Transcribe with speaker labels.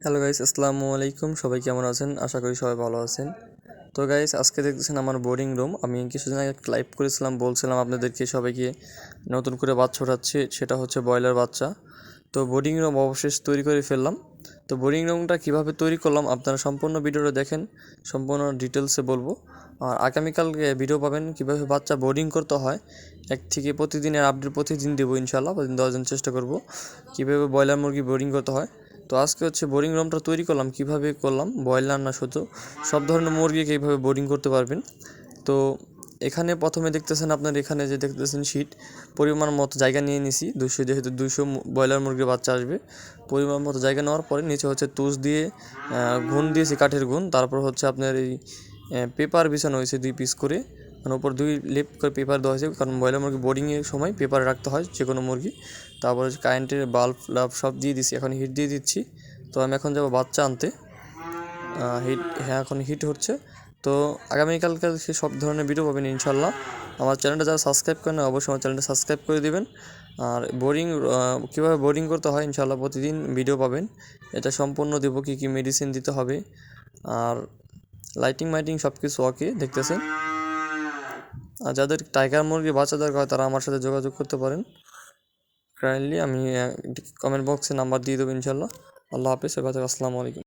Speaker 1: Hello guys, আসসালামু আলাইকুম। সবাই কেমন আছেন? আশা করি সবাই ভালো আছেন। তো গাইস, আজকে দেখতেছেন আমার বোর্ডিং রুম। আমি কিছুদিন আগে একটা লাইভ করেছিলাম, বলছিলাম আপনাদেরকে সবাইকে নতুন করে বাচ্চা ওঠাচ্ছি, সেটা হচ্ছে ব্রয়লার বাচ্চা। তো বোর্ডিং রুম অবশেষ তৈরি করে ফেললাম। তো বোর্ডিং রুমটা কীভাবে তৈরি করলাম আপনারা সম্পূর্ণ ভিডিওটা দেখেন, সম্পূর্ণ ডিটেলসে বলবো। আর আগামীকালকে ভিডিও পাবেন কীভাবে বাচ্চা বোর্ডিং করতে হয়। এক থেকে প্রতিদিনের আপডেট প্রতিদিন দেবো ইনশাল্লাহ, প্রতিদিন 10 দিন চেষ্টা করব কীভাবে ব্রয়লার মুরগি বোর্ডিং করতে হয়। তো আজকে হচ্ছে বোর্ডিং রুমটা তৈরি করলাম, কিভাবে করলাম, ব্রয়লার না শুধু সব ধরনের মুরগিকে এইভাবে বোর্ডিং করতে পারবেন। তো এখানে প্রথমে দেখতেছেন, আপনার এখানে যে দেখতেছেন শীট, পরিমাণ মতো জায়গা নিয়ে নিছি 200, যেহেতু 200 ব্রয়লার মুরগির বাচ্চা আসবে। পরিমাণ মতো জায়গা নেওয়ার পরে নিচে হচ্ছে তুষ দিয়ে ঘুন দিয়েছি, কাঠের ঘুন। তারপর হচ্ছে আপনার এই পেপার বিছানো হয়েছে 2 পিস করে, মানে উপর 2 লেপ করে পেপার দেওয়া হয়েছে, কারণ ব্রয়লার মুরগি বোর্ডিংয়ের সময় পেপার রাখতে হয় যে কোনো মুরগি। তারপর হচ্ছে কারেন্টের বাল্ব সব দিয়ে দিচ্ছি, এখন হিট দিয়ে দিচ্ছি। তো আমি এখন যাবো বাচ্চা আনতে। হ্যাঁ, এখন হিট হচ্ছে। তো আগামীকালকে সে সব ধরনের ভিডিও পাবেন ইনশাল্লাহ। আমার চ্যানেলটা যারা সাবস্ক্রাইব করেন অবশ্যই আমার চ্যানেলটা সাবস্ক্রাইব করে দিবেন। আর কীভাবে বোর্ডিং করতে হয় ইনশাল্লাহ প্রতিদিন ভিডিও পাবেন। এটা সম্পূর্ণ দেবো, কী কী মেডিসিন দিতে হবে। আর লাইটিং সব কিছু ওকে দেখতেছেন। আর যাদের টাইগার মুরগি বাচ্চা দরকার হয় তারা আমার সাথে যোগাযোগ করতে পারেন কাইন্ডলি। আমি কমেন্ট বক্সে নাম্বার দিয়ে দেবো ইনশাল্লাহ। আল্লাহ হাফিজ, আসসালামু আলাইকুম।